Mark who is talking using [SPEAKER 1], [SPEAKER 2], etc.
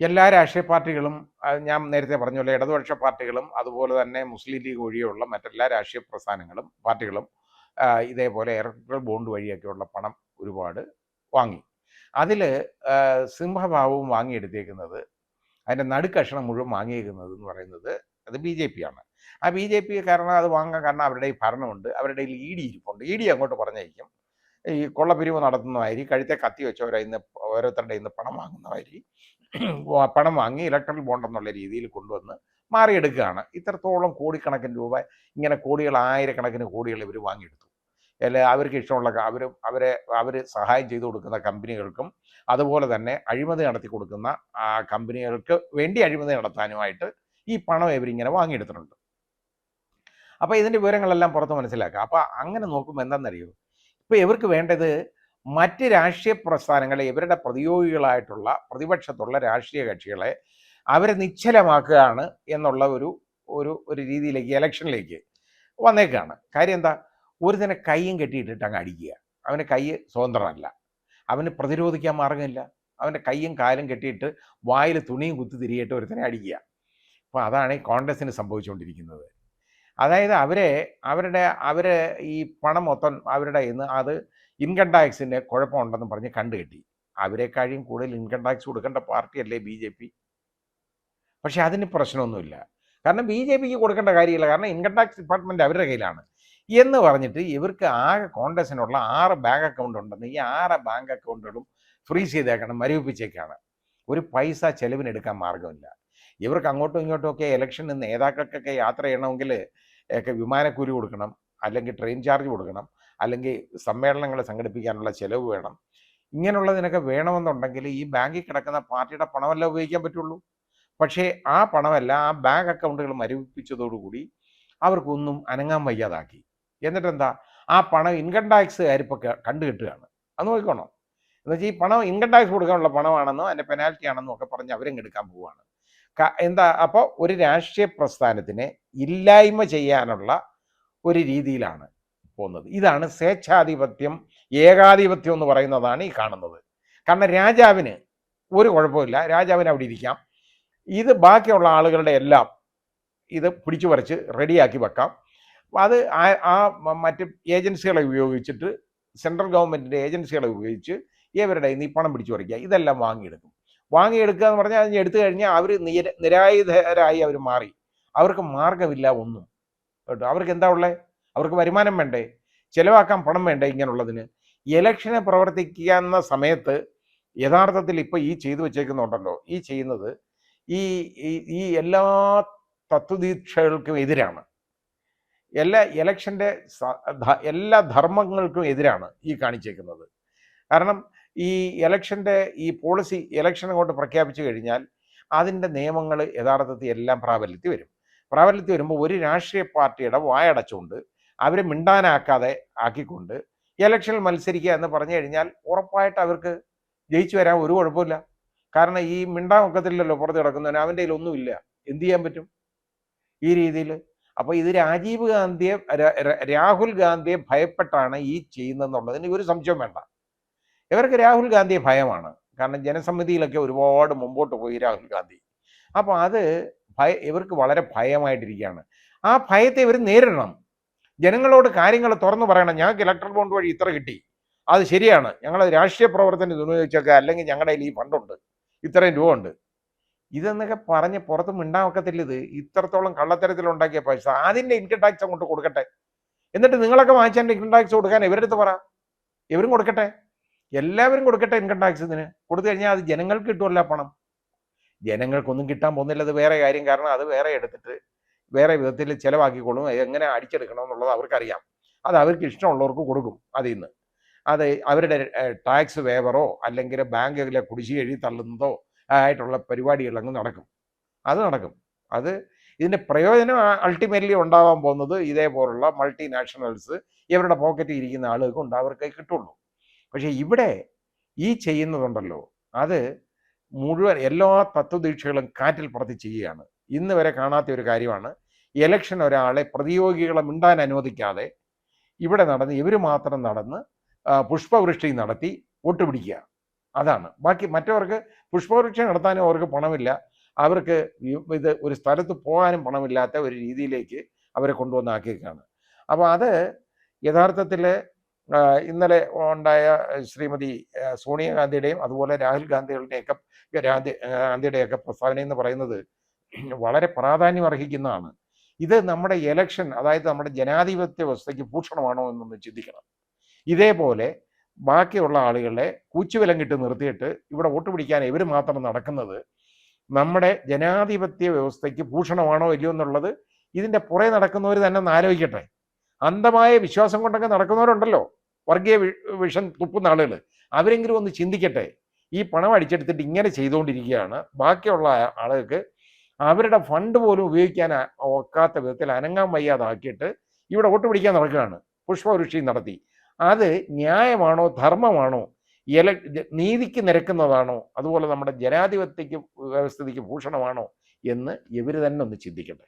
[SPEAKER 1] എല്ലാ രാഷ്ട്രീയ പാർട്ടികളും ഞാൻ നേരത്തെ പറഞ്ഞ പോലെ ഇടതുപക്ഷ പാർട്ടികളും അതുപോലെ തന്നെ മുസ്ലിം ലീഗ് ഒഴികെയുള്ള മറ്റെല്ലാ രാഷ്ട്രീയ പ്രസ്ഥാനങ്ങളും പാർട്ടികളും ഇതേപോലെ ഇലക്ട്രൽ ബോണ്ട് വഴിയൊക്കെയുള്ള പണം ഒരുപാട് വാങ്ങി. അതിൽ സിംഹഭാവവും വാങ്ങിയെടുത്തേക്കുന്നത്, അതിൻ്റെ നടുക്കഷണം മുഴുവൻ വാങ്ങിയേക്കുന്നത് എന്ന് പറയുന്നത് അത് ബി ജെ പി ആണ്. ആ ബി ജെ പി കാരണം അത് വാങ്ങാൻ കാരണം അവരുടെ ഈ ഭരണമുണ്ട്, അവരുടെ ഇ ഡി ഇരിപ്പുണ്ട്. ഇ ഡി അങ്ങോട്ട് പറഞ്ഞയക്കും. ഈ കൊള്ളപ്പിരിവ് നടത്തുന്നമാതിരി കഴുത്തെ കത്തി വെച്ചവരെ ഇന്ന് ഓരോരുത്തരുടെ ഇന്ന് പണം വാങ്ങുന്നമാതിരി പണം വാങ്ങി ഇലക്ട്രൽ ബോണ്ട് എന്നുള്ള രീതിയിൽ കൊണ്ടുവന്ന് മാറിയെടുക്കുകയാണ്. ഇത്രത്തോളം കോടിക്കണക്കിന് രൂപ, ഇങ്ങനെ കോടികൾ, ആയിരക്കണക്കിന് കോടികൾ ഇവർ വാങ്ങിയെടുത്തു. അല്ലെ അവർക്ക് ഇഷ്ടമുള്ള അവർ സഹായം ചെയ്തു കൊടുക്കുന്ന കമ്പനികൾക്കും അതുപോലെ തന്നെ അഴിമതി നടത്തി കൊടുക്കുന്ന കമ്പനികൾക്ക് വേണ്ടി അഴിമതി നടത്താനുമായിട്ട് ഈ പണം ഇവരിങ്ങനെ വാങ്ങിയെടുത്തിട്ടുണ്ട്. അപ്പോൾ ഇതിൻ്റെ വിവരങ്ങളെല്ലാം പുറത്ത് മനസ്സിലാക്കുക. അപ്പോൾ അങ്ങനെ നോക്കുമ്പോൾ എന്താണെന്നറിയോ, ഇപ്പോൾ ഇവർക്ക് വേണ്ടത് മറ്റ് രാഷ്ട്രീയ പ്രസ്ഥാനങ്ങളെ, ഇവരുടെ പ്രതിയോഗികളായിട്ടുള്ള പ്രതിപക്ഷത്തുള്ള രാഷ്ട്രീയ കക്ഷികളെ അവരെ നിശ്ചലമാക്കുകയാണ് എന്നുള്ള ഒരു രീതിയിലേക്ക്, ഇലക്ഷനിലേക്ക് വന്നേക്കാണ്. കാര്യം എന്താ, ഒരു തന്നെ കൈയും കെട്ടിയിട്ടിട്ട് അങ്ങ് അടിക്കുക. അവന് കൈ സ്വതന്ത്രമല്ല, അവന് പ്രതിരോധിക്കാൻ മാർഗമില്ല. അവൻ്റെ കൈയും കാലും കെട്ടിയിട്ട് വായിൽ തുണിയും കുത്തി തിരിയിട്ട് ഒരുത്തനെ അടിക്കുക. അപ്പോൾ അതാണ് ഈ കോൺഗ്രസ്സിന് സംഭവിച്ചുകൊണ്ടിരിക്കുന്നത്. അതായത് അവരെ ഈ പണം മൊത്തം അവരുടെ ഇന്ന് അത് ഇൻകം ടാക്സിൻ്റെ കുഴപ്പമുണ്ടെന്ന് പറഞ്ഞ് കണ്ടുകെട്ടി. അവരെക്കാളും കൂടുതൽ ഇൻകം ടാക്സ് കൊടുക്കേണ്ട പാർട്ടിയല്ലേ ബി ജെ പി. പക്ഷേ അതിന് പ്രശ്നമൊന്നുമില്ല. കാരണം ബി ജെ പിക്ക് കൊടുക്കേണ്ട കാര്യമില്ല, കാരണം ഇൻകം ടാക്സ് ഡിപ്പാർട്ട്മെൻറ്റ് അവരുടെ കയ്യിലാണ് എന്ന് പറഞ്ഞിട്ട് ഇവർക്ക് ആകെ കോൺഗ്രസ്സിനുള്ള 6 ബാങ്ക് അക്കൗണ്ട് ഉണ്ടെന്ന് ഈ 6 ബാങ്ക് അക്കൗണ്ടുകളും ഫ്രീസ് ചെയ്തേക്കണം, മരവിപ്പിച്ചേക്കാണ്. ഒരു പൈസ ചെലവിനെടുക്കാൻ മാർഗമില്ല. ഇവർക്ക് അങ്ങോട്ടും ഇങ്ങോട്ടും ഒക്കെ ഇലക്ഷന് നേതാക്കൾക്കൊക്കെ യാത്ര ചെയ്യണമെങ്കിൽ ഒക്കെ വിമാനക്കൂലി കൊടുക്കണം, അല്ലെങ്കിൽ ട്രെയിൻ ചാർജ് കൊടുക്കണം, അല്ലെങ്കിൽ സമ്മേളനങ്ങൾ സംഘടിപ്പിക്കാനുള്ള ചിലവ് വേണം. ഇങ്ങനെയുള്ളതിനൊക്കെ വേണമെന്നുണ്ടെങ്കിൽ ഈ ബാങ്കിൽ കിടക്കുന്ന പാർട്ടിയുടെ പണമല്ല ഉപയോഗിക്കാൻ പറ്റുള്ളൂ. പക്ഷേ ആ പണമല്ല, ആ ബാങ്ക് അക്കൗണ്ടുകൾ മരവിപ്പിച്ചതോടുകൂടി അവർക്കൊന്നും അനങ്ങാൻ വയ്യാതാക്കി. എന്നിട്ടെന്താ, ആ പണം ഇൻകം ടാക്സുകാരിപ്പോൾ കണ്ടുകെട്ടുകയാണ്. അത് നോക്കിക്കോണം. എന്നുവെച്ചാൽ ഈ പണം ഇൻകം ടാക്സ് കൊടുക്കാനുള്ള പണമാണെന്നോ അതിൻ്റെ പെനാൽറ്റി ആണെന്നോ ഒക്കെ പറഞ്ഞ് അവരെടുക്കാൻ പോവുകയാണ്. എന്താ, അപ്പോൾ ഒരു രാഷ്ട്രീയ പ്രസ്ഥാനത്തിനെ ഇല്ലായ്മ ചെയ്യാനുള്ള ഒരു രീതിയിലാണ് പോകുന്നത്. ഇതാണ് സ്വേച്ഛാധിപത്യം, ഏകാധിപത്യം എന്ന് പറയുന്നതാണ് ഈ കാണുന്നത്. കാരണം രാജാവിന് ഒരു കുഴപ്പമില്ല, രാജാവിന് അവിടെ ഇരിക്കാം. ഇത് ബാക്കിയുള്ള ആളുകളുടെ എല്ലാം ഇത് പിടിച്ചു പറിച്ച് റെഡിയാക്കി വെക്കാം. അത് മറ്റ് ഏജൻസികളെ ഉപയോഗിച്ചിട്ട്, സെൻട്രൽ ഗവൺമെൻറ്റിൻ്റെ ഏജൻസികളെ ഉപയോഗിച്ച് ഇവരുടെ ഈ പണം പിടിച്ചു പറിക്കുക, ഇതെല്ലാം വാങ്ങിയെടുക്കുക എന്ന് പറഞ്ഞാൽ അതിന് എടുത്തു കഴിഞ്ഞാൽ അവർ നിരായുധരായി അവർ മാറി. അവർക്ക് മാർഗമില്ല ഒന്നും കേട്ടോ. അവർക്ക് എന്താ ഉള്ളത്? അവർക്ക് വരുമാനം വേണ്ടേ, ചിലവാക്കാൻ പണം വേണ്ടേ? ഇങ്ങനെയുള്ളതിന് ഇലക്ഷനെ പ്രവർത്തിക്കുന്ന സമയത്ത് യഥാർത്ഥത്തിൽ ഇപ്പോൾ ഈ ചെയ്തു വെച്ചേക്കുന്നുണ്ടല്ലോ, ഈ ചെയ്യുന്നത് ഈ എല്ലാ തത്വദീക്ഷകൾക്കും എതിരാണ്, എല്ലാ ഇലക്ഷൻ്റെ എല്ലാ ധർമ്മങ്ങൾക്കും എതിരാണ് ഈ കാണിച്ചേക്കുന്നത്. കാരണം ഈ ഇലക്ഷൻ്റെ ഈ പോളിസി ഇലക്ഷൻ അങ്ങോട്ട് പ്രഖ്യാപിച്ചു കഴിഞ്ഞാൽ അതിൻ്റെ നിയമങ്ങൾ യഥാർത്ഥത്തിൽ എല്ലാം പ്രാബല്യത്തിൽ വരുമ്പോൾ ഒരു രാഷ്ട്രീയ പാർട്ടിയുടെ വായടച്ചുകൊണ്ട് അവരെ മിണ്ടാനാക്കാതെ ആക്കിക്കൊണ്ട് ഇലക്ഷനിൽ മത്സരിക്കുക എന്ന് പറഞ്ഞു കഴിഞ്ഞാൽ ഉറപ്പായിട്ട് അവർക്ക് ജയിച്ചു വരാൻ ഒരു കുഴപ്പമില്ല. കാരണം ഈ മിണ്ടാൻ ഒക്കത്തില്ലല്ലോ പുറത്ത് കിടക്കുന്നവന്, അവൻ്റെ കയ്യിലൊന്നുമില്ല, എന്ത് ചെയ്യാൻ പറ്റും ഈ രീതിയിൽ? അപ്പോൾ ഇത് രാഹുൽ ഗാന്ധിയെ ഭയപ്പെട്ടാണ് ഈ ചെയ്യുന്നതെന്നുള്ളതിന് ഒരു സംശയം വേണ്ട. ഇവർക്ക് രാഹുൽ ഗാന്ധിയെ ഭയമാണ്. കാരണം ജനസമിതിയിലൊക്കെ ഒരുപാട് മുമ്പോട്ട് പോയി രാഹുൽ ഗാന്ധി. അപ്പോൾ അത് ഇവർക്ക് വളരെ ഭയമായിട്ടിരിക്കുകയാണ്. ആ ഭയത്തെ ഇവർ നേരിടണം. ജനങ്ങളോട് കാര്യങ്ങൾ തുറന്നു പറയണം. ഞങ്ങൾക്ക് ഇലക്ട്രൽ ബോണ്ട് വഴി ഇത്ര കിട്ടി, അത് ശരിയാണ്, ഞങ്ങൾ രാഷ്ട്രീയ പ്രവർത്തനം വിനിയോഗിച്ചൊക്കെ, അല്ലെങ്കിൽ ഞങ്ങളുടെ കയ്യിൽ ഈ ഫണ്ടുണ്ട്, ഇത്രയും രൂപ ഉണ്ട്, ഇതെന്നൊക്കെ പറഞ്ഞ് പുറത്ത് മിണ്ടാൻ ഒക്കത്തില്ല. ഇത് ഇത്രത്തോളം കള്ളത്തരത്തിലുണ്ടാക്കിയ പൈസ അതിൻ്റെ ഇൻകം ടാക്സ് അങ്ങോട്ട് കൊടുക്കട്ടെ. എന്നിട്ട് നിങ്ങളൊക്കെ വാങ്ങിച്ചതിൻ്റെ ഇൻകം ടാക്സ് കൊടുക്കാൻ ഇവരുടെ അടുത്ത് പറ, ഇവരും കൊടുക്കട്ടെ, എല്ലാവരും കൊടുക്കട്ടെ ഇൻകം ടാക്സ്. ഇതിന് കൊടുത്തു കഴിഞ്ഞാൽ അത് ജനങ്ങൾക്ക് കിട്ടുമല്ല പണം. ജനങ്ങൾക്കൊന്നും കിട്ടാൻ പോകുന്നില്ല, അത് വേറെ കാര്യം. കാരണം അത് വേറെ എടുത്തിട്ട് വേറെ വിധത്തിൽ ചിലവാക്കിക്കൊള്ളും. എങ്ങനെ അടിച്ചെടുക്കണമെന്നുള്ളത് അവർക്കറിയാം. അത് അവർക്ക് ഇഷ്ടമുള്ളവർക്ക് കൊടുക്കും. അതിൽ നിന്ന് അത് അവരുടെ ടാക്സ് വേവറോ അല്ലെങ്കിൽ ബാങ്കിലെ കുടിശ്ശിക എഴുതി തള്ളുന്നതോ ആയിട്ടുള്ള പരിപാടികളങ്ങ് നടക്കും. അത് ഇതിൻ്റെ പ്രയോജനം അൾട്ടിമേറ്റ്ലി ഉണ്ടാകാൻ പോകുന്നത് ഇതേപോലുള്ള മൾട്ടിനാഷണൽസ്, ഇവരുടെ പോക്കറ്റിൽ ഇരിക്കുന്ന ആളുകൾക്ക് അവർക്ക് കിട്ടുള്ളൂ. പക്ഷേ ഇവിടെ ഈ ചെയ്യുന്നതുണ്ടല്ലോ, അത് മുഴുവൻ എല്ലാ തത്വദീക്ഷകളും കാറ്റിൽ പറത്തി ചെയ്യുകയാണ്. ഇന്ന് വരെ കാണാത്ത ഒരു കാര്യമാണ്. ഇലക്ഷൻ ഒരാളെ പ്രതിയോഗികളെ മിണ്ടാൻ അനുവദിക്കാതെ ഇവിടെ നടന്ന് ഇവർ മാത്രം നടന്ന് പുഷ്പവൃഷ്ടി നടത്തി വോട്ട് പിടിക്കുക. അതാണ്. ബാക്കി മറ്റവർക്ക് പുഷ്പവൃക്ഷ നടത്താനും അവർക്ക് പണമില്ല. അവർക്ക് ഇത് ഒരു സ്ഥലത്ത് പോകാനും പണമില്ലാത്ത ഒരു രീതിയിലേക്ക് അവരെ കൊണ്ടുവന്നാക്കിയേക്കാണ്. അപ്പോൾ അത് യഥാർത്ഥത്തിൽ ഇന്നലെ ഉണ്ടായ ശ്രീമതി സോണിയാഗാന്ധിയുടെയും അതുപോലെ രാഹുൽ ഗാന്ധിയുടെയൊക്കെ പ്രസ്താവന എന്ന് പറയുന്നത് വളരെ പ്രാധാന്യം അർഹിക്കുന്നതാണ്. ഇത് നമ്മുടെ ഇലക്ഷൻ, അതായത് നമ്മുടെ ജനാധിപത്യ വ്യവസ്ഥയ്ക്ക് ഭൂഷണമാണോ എന്നൊന്ന് ചിന്തിക്കണം. ഇതേപോലെ ബാക്കിയുള്ള ആളുകളെ കൂച്ചുവിലം കിട്ടി നിർത്തിയിട്ട് ഇവിടെ വോട്ട് പിടിക്കാൻ ഇവർ മാത്രം നടക്കുന്നത് നമ്മുടെ ജനാധിപത്യ വ്യവസ്ഥയ്ക്ക് ഭൂഷണമാണോ ഇല്ലയോ എന്നുള്ളത് ഇതിൻ്റെ പുറകെ നടക്കുന്നവർ തന്നെ ഒന്ന് ആലോചിക്കട്ടെ. അന്ധമായ വിശ്വാസം കൊണ്ടൊക്കെ നടക്കുന്നവരുണ്ടല്ലോ, വർഗീയ വിഷം തുപ്പുന്ന ആളുകൾ, അവരെങ്കിലും ഒന്ന് ചിന്തിക്കട്ടെ. ഈ പണം അടിച്ചെടുത്തിട്ട് ഇങ്ങനെ ചെയ്തുകൊണ്ടിരിക്കുകയാണ്. ബാക്കിയുള്ള ആളുകൾക്ക് അവരുടെ ഫണ്ട് പോലും ഉപയോഗിക്കാൻ ഒക്കാത്ത വിധത്തിൽ അനങ്ങാൻ വയ്യാതാക്കിയിട്ട് ഇവിടെ വോട്ട് പിടിക്കാൻ നടക്കുകയാണ്, പുഷ്പവൃഷ്ടി നടത്തി. അത് ന്യായമാണോ, ധർമ്മമാണോ, നീതിക്ക് നിരക്കുന്നതാണോ, അതുപോലെ നമ്മുടെ ജനാധിപത്യക്ക് വ്യവസ്ഥിതിക്ക് ഭൂഷണമാണോ എന്ന് ഇവർ തന്നെ ഒന്ന് ചിന്തിക്കട്ടെ.